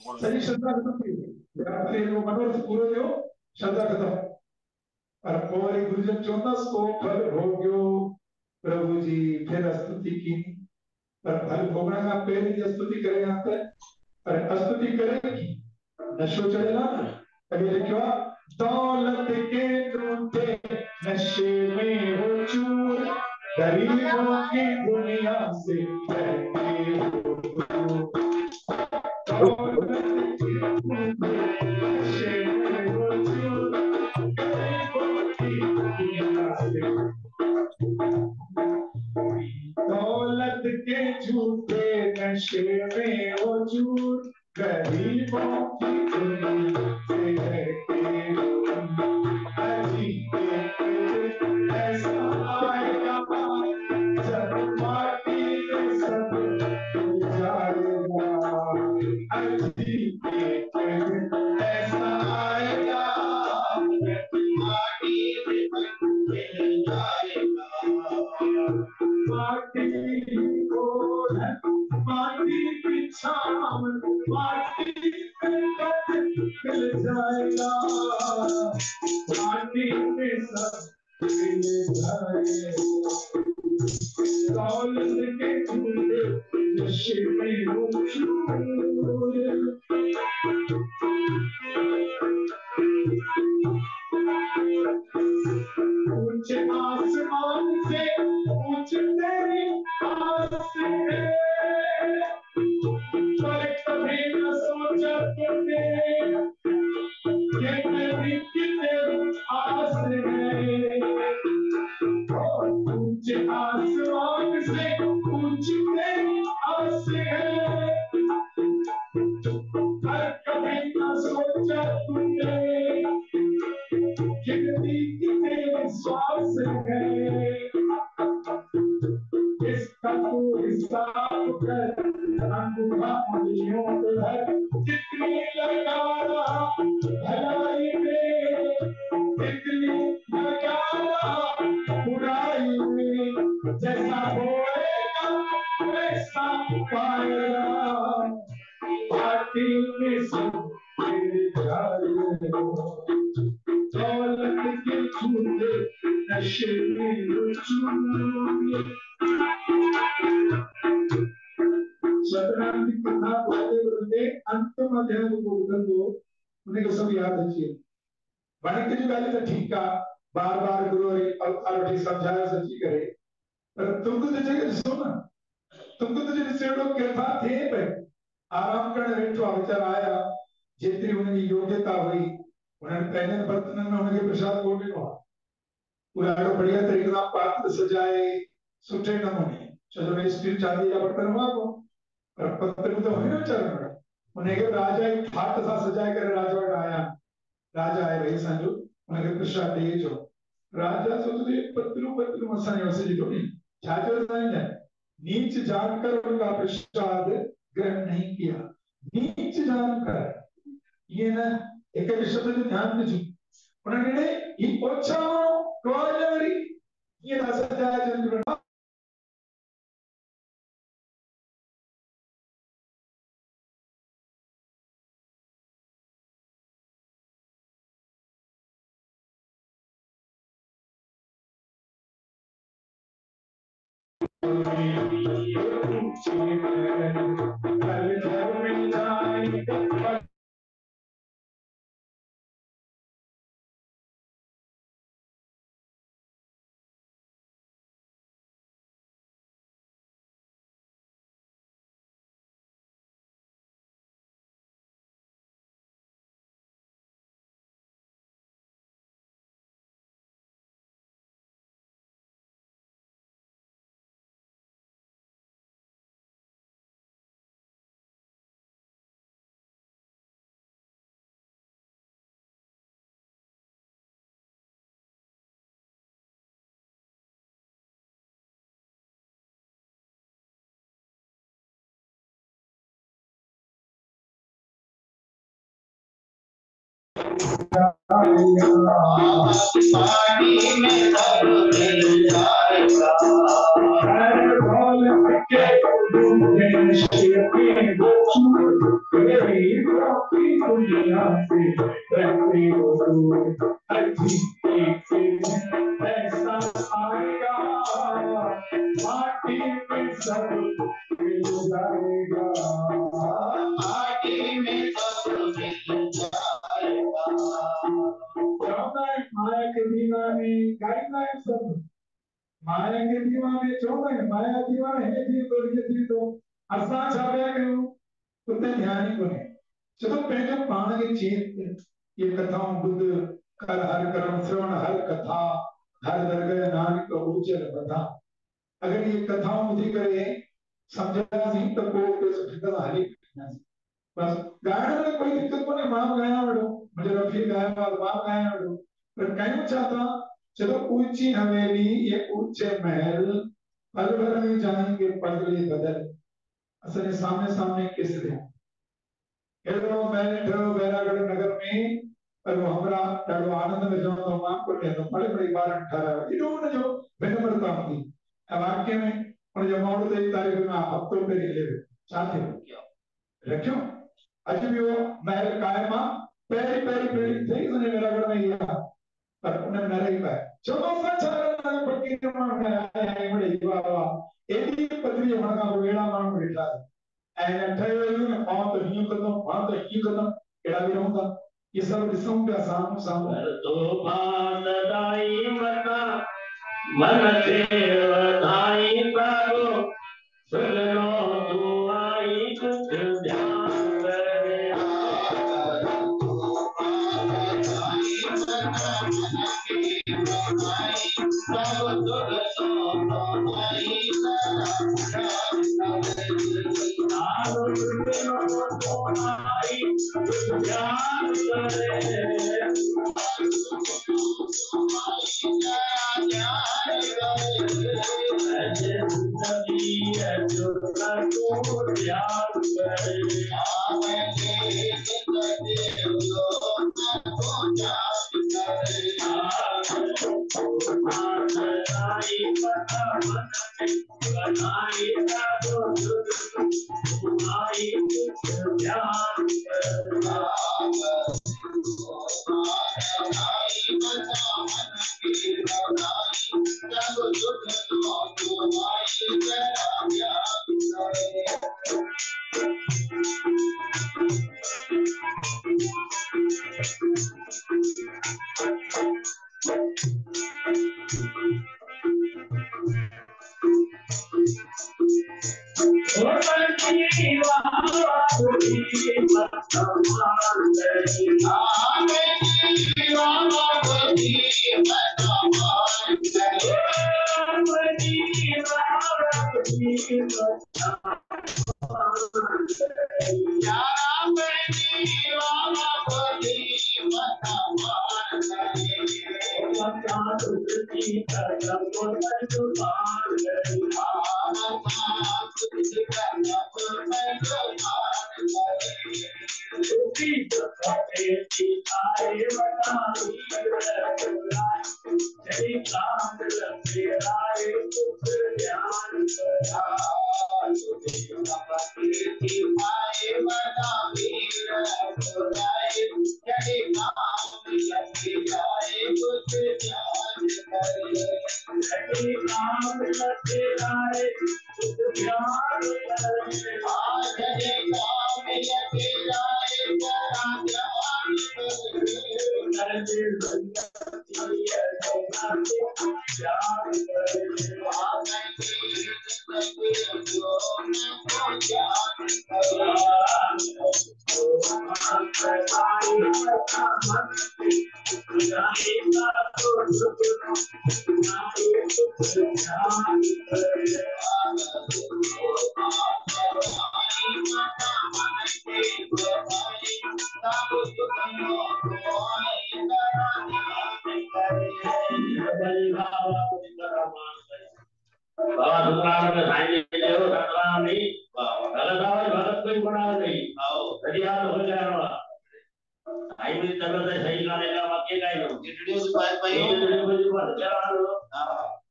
सही श्रद्धा खत्म थी, मनोरथ पूरो थियो, श्रद्धा खत्म। पर पोइ गुरुजन चवंदसि को फल भोगियो प्रभु जी, फिर स्तुति की। पर फल भोगण खां पहिरीं जी स्तुति करेगा त, पर स्तुति करेगी नशो चढ़ेगा ना। अभी लिखियो दौलत के ढूंढे नशे में हो चूर, गरीबों की दुनिया से बहके हो दूर। दौलत के ढूंढे नशे में हो चूर, गरीबों की दुनिया से। दौलत के झूठे नशे में हो चूर, गरीबों की दुनिया से बहके हो दूर। अजी ऐसा आएगा जब माटी में सब मिल जाएगा। अजी ऐसा आएगा जब माटी में सब मिल जाएगा। माटी को माटी की छाव, माटी में मिल जाएगा। माटी में सब मिल जाएगा। दौलत के ढूंढे नशे में हो चूर, ऊंचे आसमान से ऊंच तेरी आस है, पर कभी न सोचा तुमने ये मेरी कितनी आस है। ऊंचे आसमान से ऊंच तेरी आस है, पर कभी न सोचा तुमने कितने श्वास है। इसका तो हिसाब कर अंगुलियों पे है, कितनी लगाना भलाई में, कितनी लगाना बुराई में। जैसा बोएगा वैसा पाएगा, माटी में सब गिर जाएगा। दौलत के झूठे नशे में हो चूर। सतनाम की कथा बोलते बोलते अंतिम अध्याय को उधर दो, उन्हें को सब याद रखिए। वणिक जी गाली तो ठीक है, बार बार गुरु अवतार वठी समझाया सच्ची करे, पर तुमको तो जगह सुना, तुमको तो जब सेड़ो कृपा थे पे आराम करने बैठो विचार आया, जितनी उनकी योग्यता हुई उन्होंने पहले बर्तन में उनके प्रसाद को ॾिनो। पूरा बढ़िया तरीके सां पात्र सजाए सुठे नमूने चलो स्टील चांदी जा बर्तन हुआ को, पर पत्र तो हुई न चरण उनके राजा ही ठाट सां सजाए करे राजा वटि आया। राजा आए भई संजो उनके प्रसाद ॾेई जो। राजा सोचते पत्रू पत्रू असांजे वसिजी थो नी, छा चयो साईं ने, नीच जानकर उनका प्रसाद ग्रहण नहीं किया। नीच जानकर ये न एक शब्द जो ध्यान दीजिए, उन्होंने ये ओछा क्वालिटी ये सजाया जन दुनिया से रहते हो दूर, अजीब एक ऐसा आएगा, माटी में सब मिल जाएगा, माटी में सब मिल जाएगा। माया के दीवाने गाइना है सब, माया के दीवाने चौदह माया दीवाने है थी तो असा छाया करूं उतने ध्यान ही कोने चलो पहले पाण के चेत ये कथाओं बुद्ध कर हर कर्म श्रवण हर कथा हर दरगह नानक उच्चर बता। अगर ये कथाओं बुद्धि करे समझा नहीं तो को सुठा हाली बस गायन में कोई दिक्कत को नहीं, मां गाया वड़ो मुझे रफी गाया और मां गाया वड़ो, पर कहीं चाहता चलो ऊंची हवेली ये ऊंचे महल पल भर में जाएंगे पगले बदल, असले सामने सामने किस रहे हेलो मैं ठो बैरागढ़ नगर में पर वो हमरा डाडो आनंद में जो तो मां को ने तो बड़े बड़े बार ठहरा इनो ने जो विनम्रता थी वाक्य में और जो माउंट एक तारीख में हफ्तों पे ले चाहते हो क्या रखो अज भी वो महल कायमा पहली पहली बिल्डिंग थी उसने बैरागढ़ में किया पर उन्हें न रही पाए चलो सच्चा फकीर मां आया बड़े बाबा एडी पदवी हणगा वेड़ा मां बैठा ऐं ठहियो ने पां तो हीअं कंदो मां तो हीअं कंदो एड़ा भी रहूंदा ये सब ॾिसूं पिया साम्हूं साम्हूं तो भान दाई मना मन से वधाई प्रभु सुनो दुआई कुछ ध्यान करे तो भान दाई मना मन के वधाई प्रभु सुनो दुआई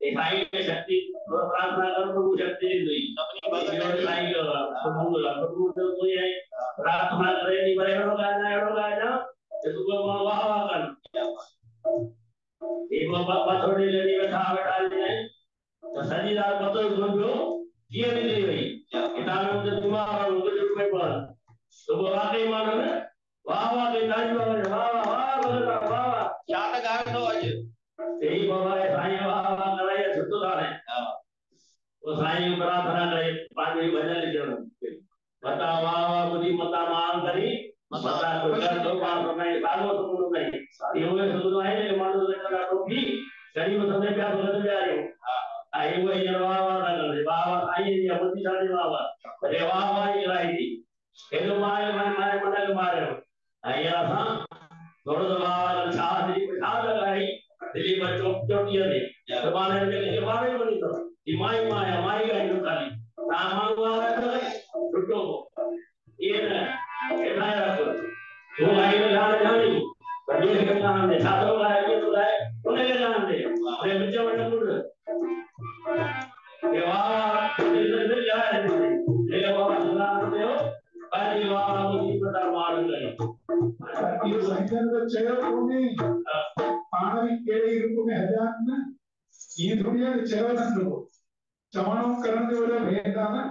साईं के शक्ति प्रार्थना करो तो वो शक्ति नहीं अपनी भगवान साईं का प्रभु तो कोई है प्रार्थना करे नहीं बड़े लोग आना ये तो वाह वाह कर एक बाबा थोड़ी लेनी बैठा बैठा ले तो सजीदार पतो समझो ये नहीं गई किताब में तो दिमाग और उनके रुपए पर तो वो वाकई मानो ना वाह वाह के ताली वाह वाह वाह वाह क्या तक आए तो आज यही बाबा है साईं वाह वाह कराया छुट्टो दाने वो साईं प्रार्थना करे पांच भजन लिखे बता वाह वाह बुद्धि मता मान करी मता को कर दो पांच में सागो तुम नहीं ये वो सुनो है कि मानो तो का टोपी शरीर में सबने प्यार हो जा रहे हो आई वो ये वाह वाह कर वाह वाह आई ये बुद्धि सारी वाह वाह अरे वाह वाह ये लाई थी ये तो मारे मारे मना के मारे हो आई ऐसा थोड़ा सा वाह चाह दी चाह लगाई दिल्ली में चौकिया ने जमाने में के बारे में नहीं तो माई माया माई का ही खाली सामान वाला तो छुट्टो ये ना ये ना रखो वो आई में जानी बड़े के नाम दे साधो का ये तो है उन्हें के नाम दे अरे बच्चे बच्चे मुड़ ये वाह दिल जा है ये बाबा सुना दे हो अरे वाह मुझे पता मार गई ये संख्या तो चलो कोनी पानी केड़ी रूप में हजार ना ये दुनिया के चलो ना लो चमनो करने वाला भेदा ना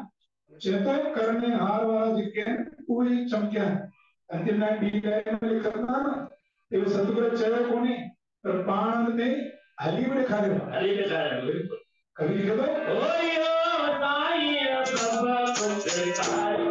चेतो करने हार वाला जिके पूरी चमकिया अंतिम में डी में लिखा ना ये सतगुरु चलो कोनी पर पान ने हली में खा रहे बिल्कुल कभी लिखो तो ओयो ताई सब कुछ खायो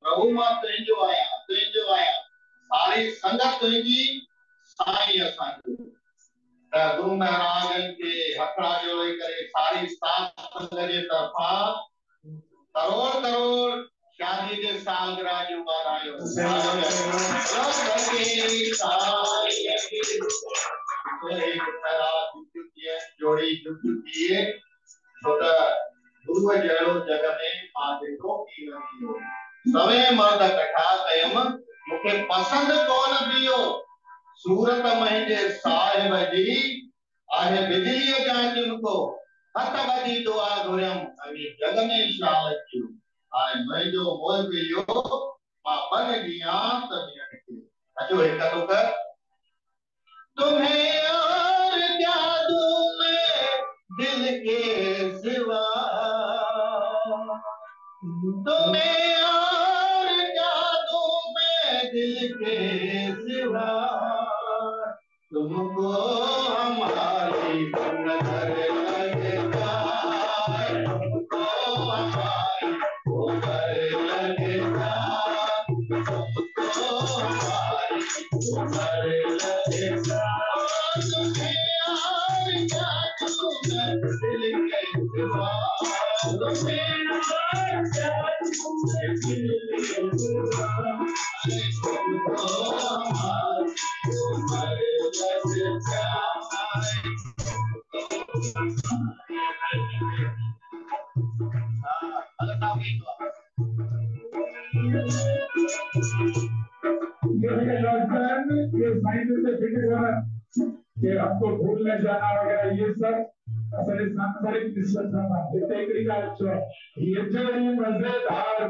प्रभु मां तुंहिंजो आया सारी संगत तुंहिंजी साईं असांजो गुरु महाराजन के हथड़ा जोड़े करे सारी साथ संगत जे तरफा करोड़ करोड़ शादी के सालगिरह जो वारायो जोड़ी जुट चुकी है तो गुरु जहिड़ो जग में मां ॾिठो की न थियो सवे मर्द कठा कयम मूंखे पसंद कोन पियो सूरत मुंहिंजे साहिब जी आहे बिजलीअ जांचुनि को हथ ॿधी दुआ घुरियम अॻे जग में शाल थियो हाणे मुंहिंजो मोह पियो मां बन ॾियां त ॿियनि खे अचो हिकु तुक तुम्हें और जादू में दिल के सिवा तुम्हें और जादू में दिल के सिवा तुमको हमारी नजर लगता तुमको हमारी नजर लगता तुमको हमारी नजर लगता तुम्हें और जादू में दिल के सिवा तुम्हें और जादू में दिल के सिवा तुमको हमारी कि हमको भूलने जाना वगैरह ये सब असली सांसारिक ये जोड़ी मजेदार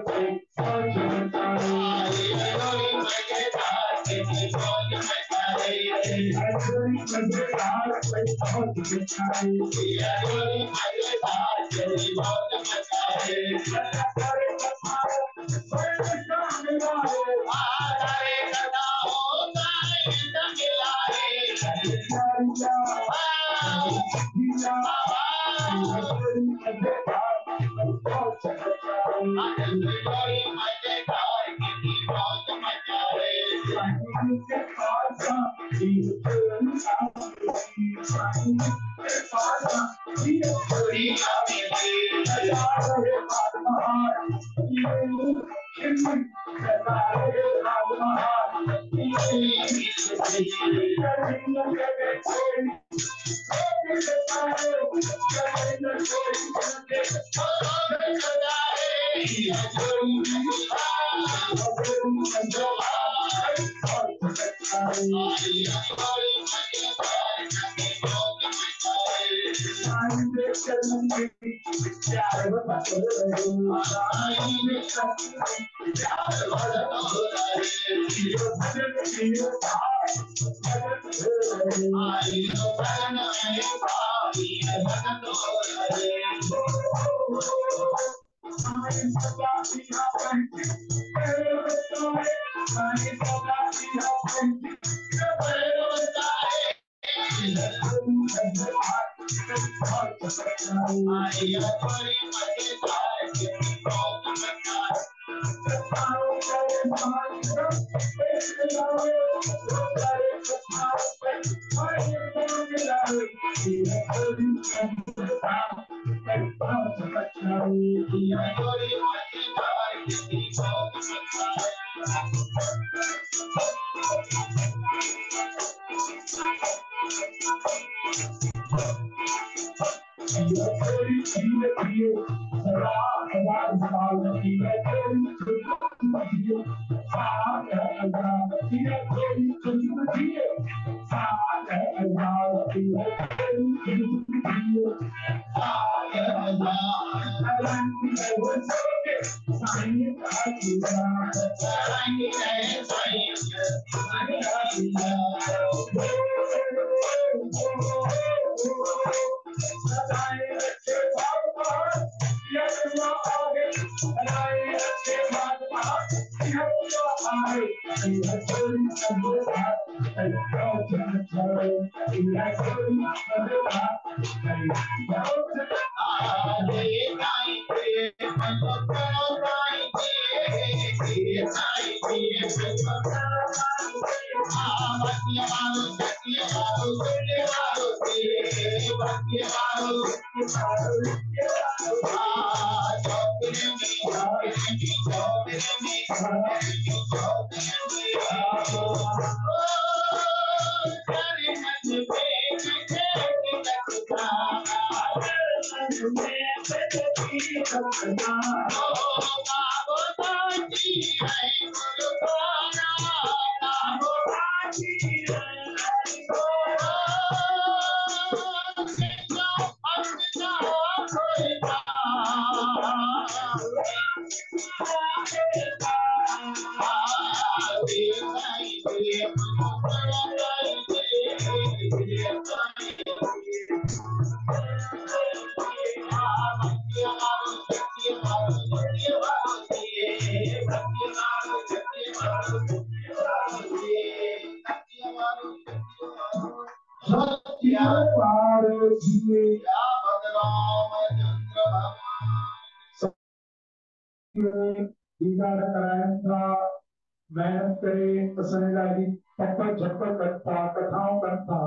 मेहनत करे पसंदीदारी झटपट झटपट करता कथाओं करता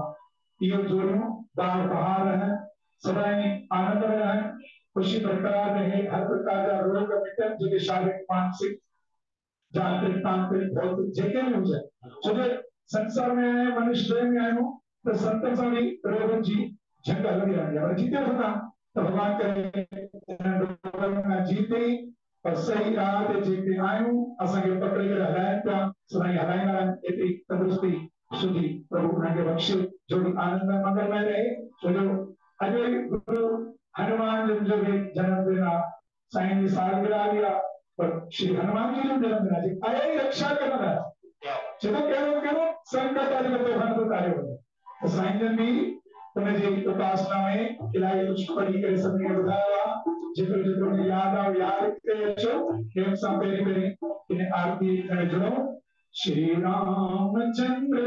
ये जोड़ियों बार बाहर है सदाई आनंद में रहे खुशी बरकरार रहे हर प्रकार का रोग का मिटन जो शारीरिक मानसिक जांत्रिक तांत्रिक भौतिक जेके भी हो जाए जो संसार में आए मनुष्य में आए हो तो संत स्वामी रोग जी झंडा लग जाएंगे और जीते होता तो भगवान करे जीते और सही राह ते जेके आयूं असांखे पकड़े करे हलाइनि पिया सदाई हलाईंदा आहिनि एतिरी तंदुरुस्ती सुधी प्रभु उन्हनि खे बख़्शे जोड़ी आनंद में मंगलमय रहे छो जो अॼु गुरु हनुमान जो भी जन्मदिन आहे साईं जी सालगिरह आई आहे पर श्री हनुमान जी जो जन्मदिन आहे आया ई रक्षा करण लाइ चलो कहिड़ो कहिड़ो संकट अॼु तोहफ़ो उतारियो वञे साईं जन बि उनजी उपासना में इलाही कुझु पढ़ी करे सभिनी खे ॿुधायो आहे जेको जेको यादि आहे यादि करे अचो ॿियनि सां पहिरीं पहिरीं इन आरती में जुड़ो श्री रामचंद्र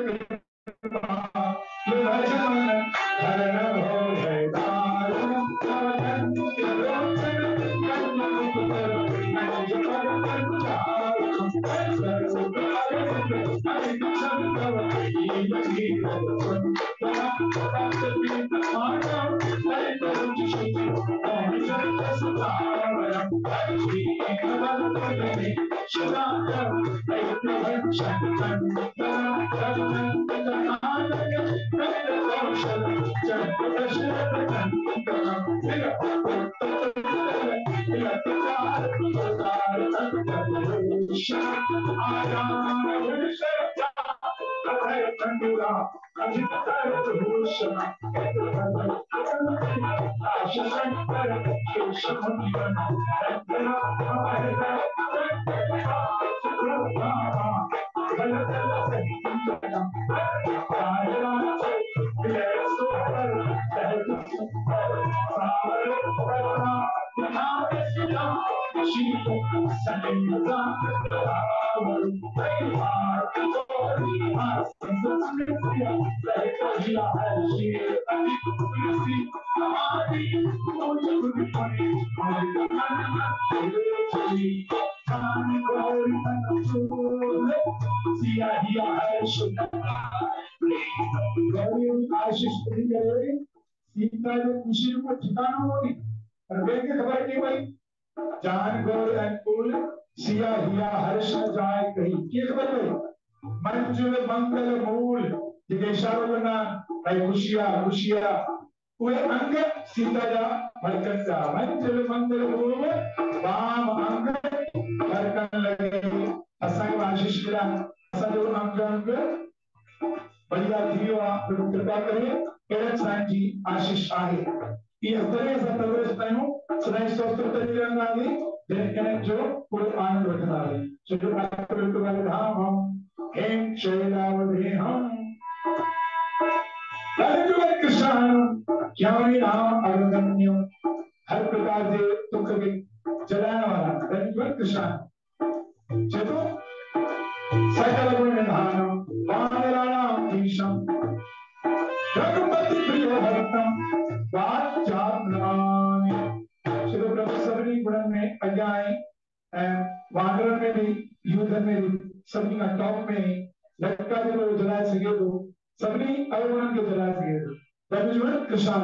सीता जो खुशी को ठिकाना होगी और वे की खबर नहीं भाई जान गौर अनुकूल सिया हिया हर्ष जाए कही की खबर भाई मंजुल मंगल मूल जेके इशारो करना भाई खुशिया खुशिया वे अंग सीता जा मलकन जा मंजुल मंगल मूल वाम अंग मलकन लगे असाई आशीष मिला असा जो अंग अंग बढ़िया थियो आप कृपा करे केरन साईं जी आशीष आहे ये तरह से तंदुरुस्त आहियूं सदाई स्वस्थ तरीके रहंदासीं जंहिं जो पूरो आनंद वठंदासीं छो जो पात्र धाम हम हेम शैलावधे हम हरे कृष्ण ज्ञानी राम अरगम्य हर प्रकार से दुख के जलाने वाला हरे कृष्ण चलो सकल गुण निधानम वानराणाम ईशम रघुपति प्रिय हरतम वाचात्मानि में अॻियां आई ऐं वानरनि में भी युद्ध में भी सभिनी खां टॉप में लटका जो जलाए सके तो सभिनी अवगुणनि खे जलाए सके तो तर्जुमन कृष्ण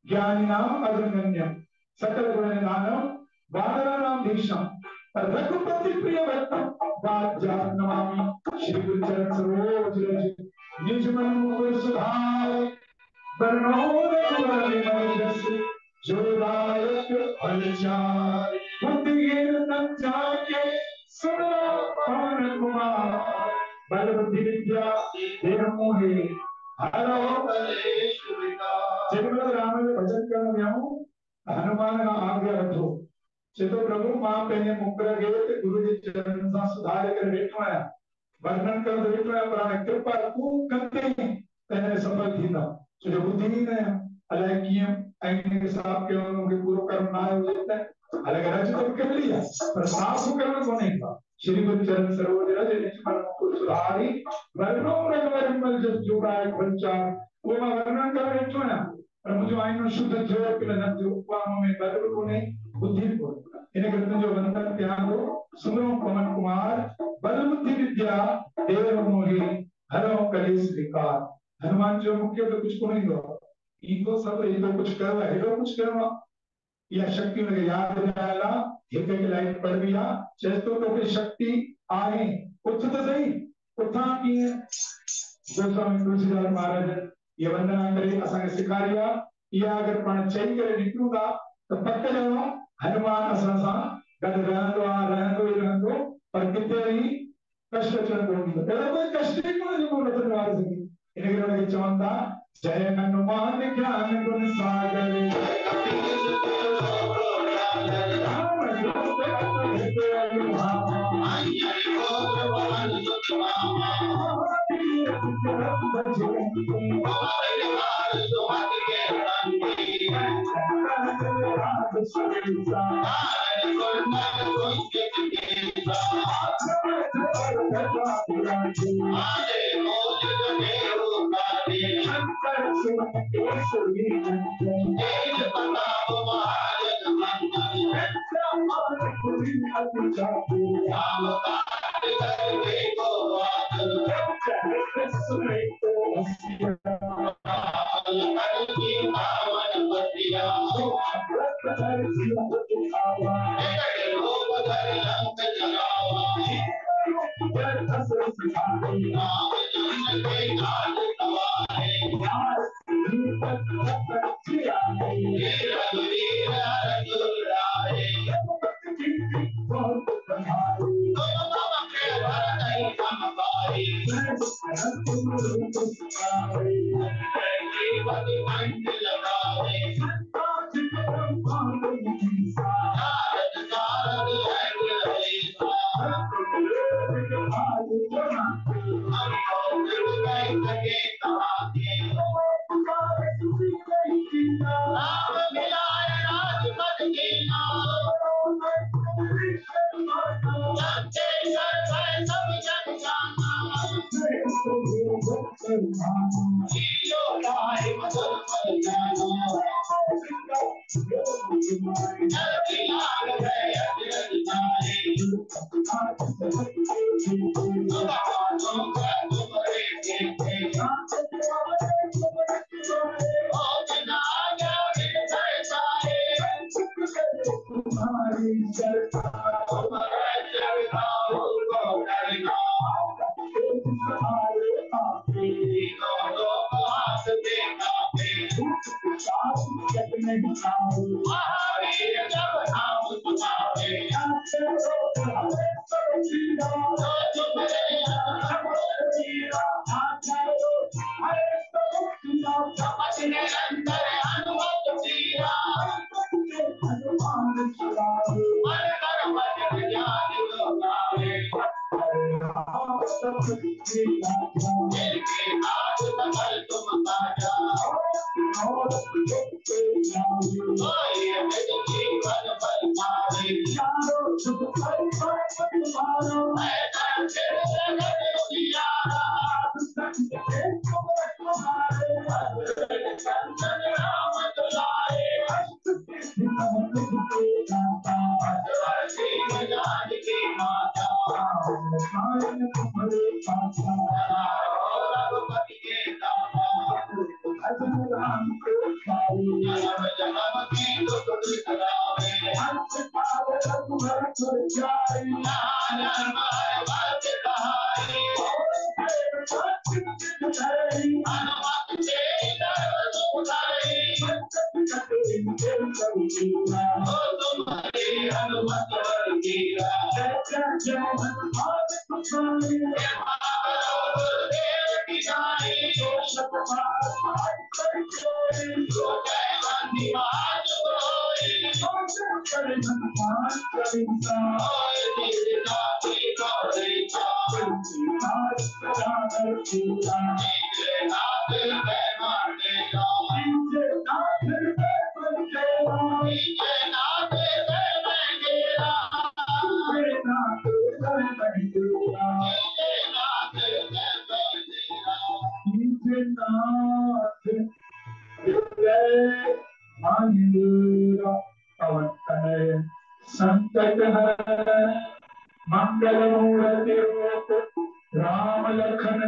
ज्ञानिनाम अग्रगण्यम सकल गुण निधानम वानराणाम धीशम रघुपति प्रिय भक्तम वाज्याम नमामि श्री गुरु चरण सरोज रज निज मन मुकुर सुधार बरनौर कुंवर मणि जो दायक फलचार बुद्धिहीन तन जाके सुनो पवन कुमार बल बुद्धि विद्या देह मोहे हरो कलेश विकार जब राम जो भजन करण वियाऊं हनुमान का आज्ञा वठो चेतो प्रभु मां पंहिंजे मुकर खे गुरु जे चरणनि सां सुधारे करे वेठो आहियां वर्णन कर वेठो आहियां पर हाणे कृपा तूं कंदे त हिन में सफल थींदा छो जो बुद्धिहीन आहियां अलाए कीअं ऐं हिसाब कयो मूंखे पूरो कर्म न आयो हुजे त अलाए रज तो कबली आहे पर साफ़ करण कोन्हे का श्री गुरु चरण सरोज रज निज मन मुकुर सुधारी वर्णो रघुवर विमल जस जोड़ाए पंचार वो मां वर्णन कर वेठो आहियां पर मुंहिंजो आईनो शुद्ध थियो कि न थियो उपाम में बल कोन्हे बुद्धि कोन्हे इन करे तुंहिंजो वंदन कयां थो सुनो पवन कुमार बल बुद्धि विद्या देव मोहि हरो कलेश विकार हनुमान जो मुख्य तो कुछ कोन्हे ईंदो ईंदो सभु ईंदो कुछ कयो आहे हेॾो कुछ कयो आहे इहा शक्ति हुनखे यादि ॾियारियल आहे हिकु हिकु लाइन पढ़बी आहे चएसि थो तोखे शक्ति आहे उथ त सही उथां कीअं गोस्वामी तुलसीदास महाराज ये वंदना करे असांखे सेखारी आहे इहा अगरि पाण चई करे निकिरूं था त पक ॼणो हनुमान असां सां गॾु रहंदो आहे रहंदो ई रहंदो पर किथे ई कष्ट अचण कोन ॾींदो अहिड़ो कोई कष्ट ई कोन्हे जेको न थींदो आहे इन करे हुनखे चवनि था जय हनुमान ज्ञान गुण सागर संकट मंगल मूर्ति राम लखन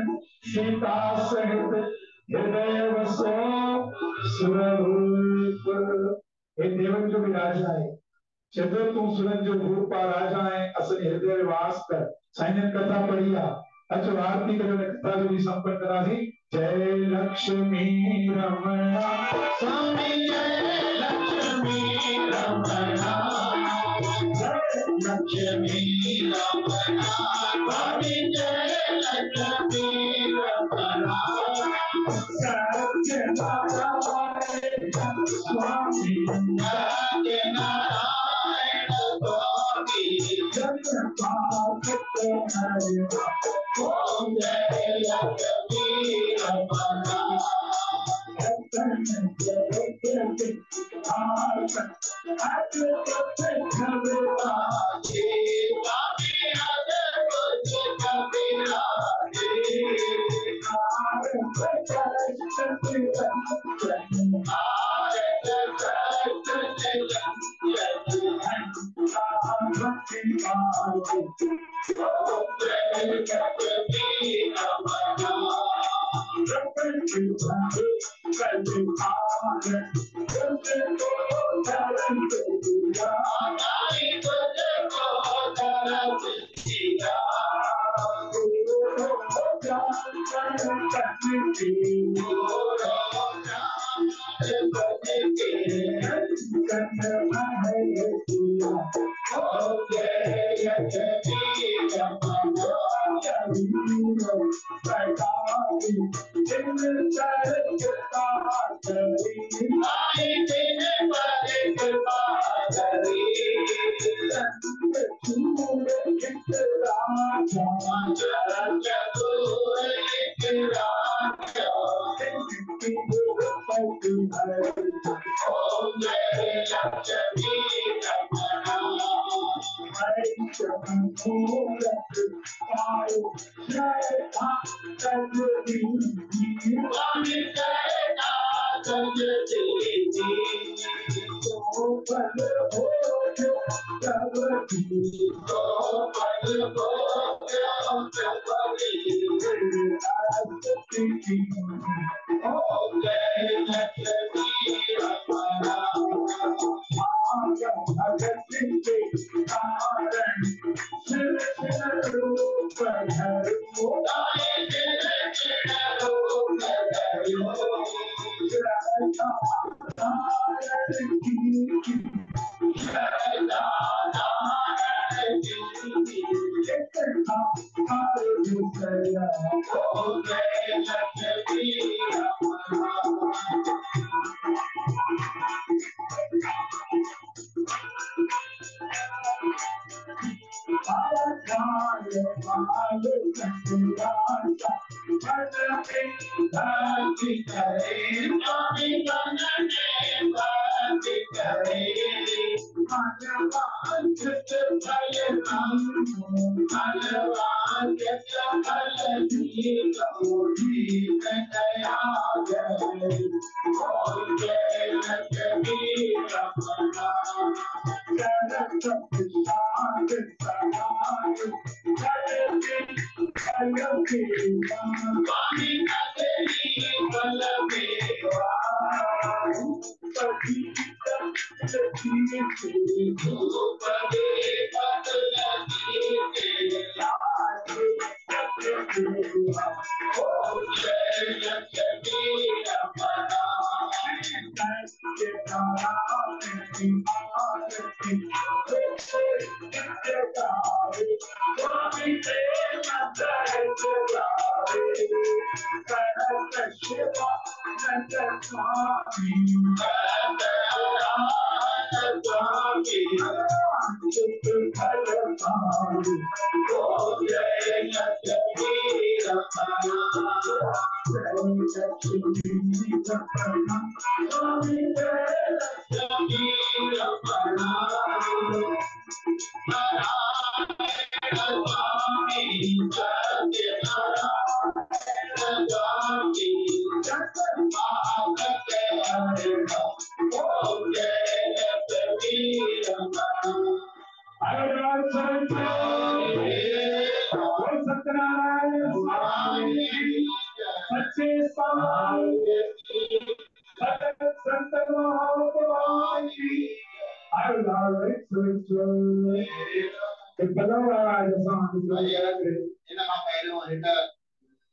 सीता सहित हृदय वसो सुररूप। हे देवन जो भी राजा है चंद्र तू सुरन जो भूपा राजा है असली हृदय वास कर साइनन कथा पढ़िया अच्छा आरती करे कथा जो भी संपन्न करा दी। जय लक्ष्मी रमणा स्वामी जय लक्ष्मी रमणा लक्ष्मी रमणा स्वामी जय लक्ष्मी रमणा सत्यनारायण स्वामी सत्यनारायण स्वामी जगन्नाथ हरे ओम जय लक्ष्मी रमणा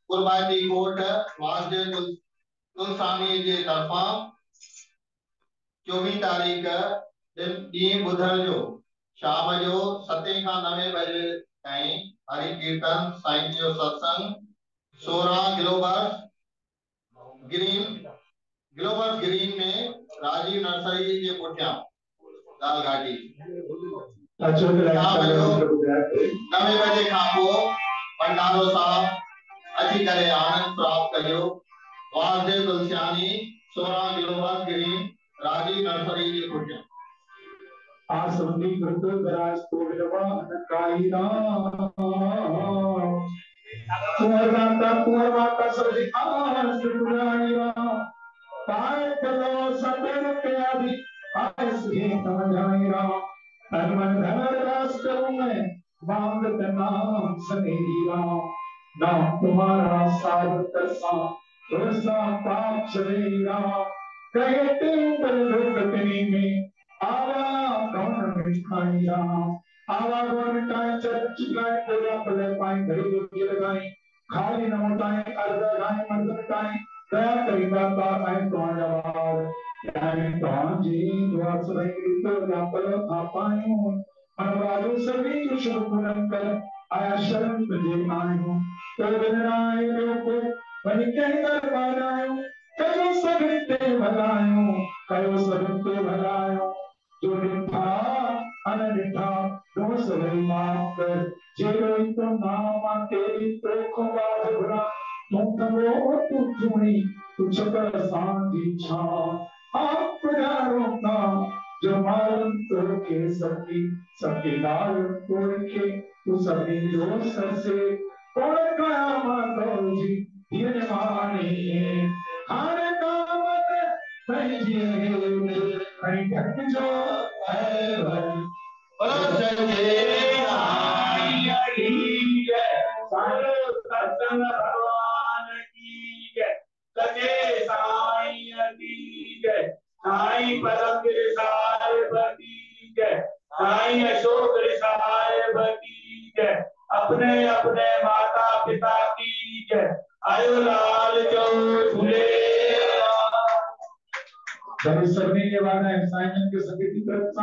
कुर्बानी कोट वासुदेव तुलसामी जे तरफां 24 तारीख ॾींहुं ॿुधर जो शाम जो 7 खां 9 बजे ताईं हरि कीर्तन साईं जो सत्संग 16 ग्लोबल ग्रीन में राजीव नर्सरी जे पुठियां दाल घाटी 9 बजे खां पोइ भंडारो साहब अची करे आनंद प्राप्त करियो। Vasudev Tulsiani 16 global green Rajiv nursery जे पुठियां आसवनी गुरुद्वारा कोविलवा नकाईरा कुंवर माता सभी आस पुराणीरा पाए चलो सबर पे अभी आस ही समझाईरा तन मन धन रास करूं मैं मांगत नाम सनेहीरा नाम तुम्हारा साधत सा रसा पाप सनेहीरा कहते बलभक्तनी में आवा कौन मिठाइया आवा कौन मिठाई चर्च लाए पूरा पले पाए घड़ी दुखी लगाई खाली न मोटाई अर्ध गाय मर्द मिठाई दया करी दाता आए तो जवाब यानी तो जी दुआ सही तो लापल आपायो मनवादो सभी शुभ पूरन कर आया शरण तुझे आयो तो बिनाए को बनी के दरबार आयो कयो सबते भलायो कयो सबते भलायो जो निठा अननिठा दोष रे माफ कर जेरो तो नाम तेरी तो खुदा भरा तुम तबो तू चुनी तुझ पर सांझी छा आप रोका जो मारन तोड़ के सबकी लाल तोड़ के तू सभी जो से और कयामत जी ये मानी खाने का मत नहीं जिए कहीं ढक जो है सच्चे सारो सत्संग भगवान की जय सच्चे साईं की जय साईं पदमगिरि साहिब की जय साईं अशोक साहिब की जय अपने अपने माता पिता की जय आयो लाल जो झूले जब सरने के बाद है साइमन के सभी की तरफ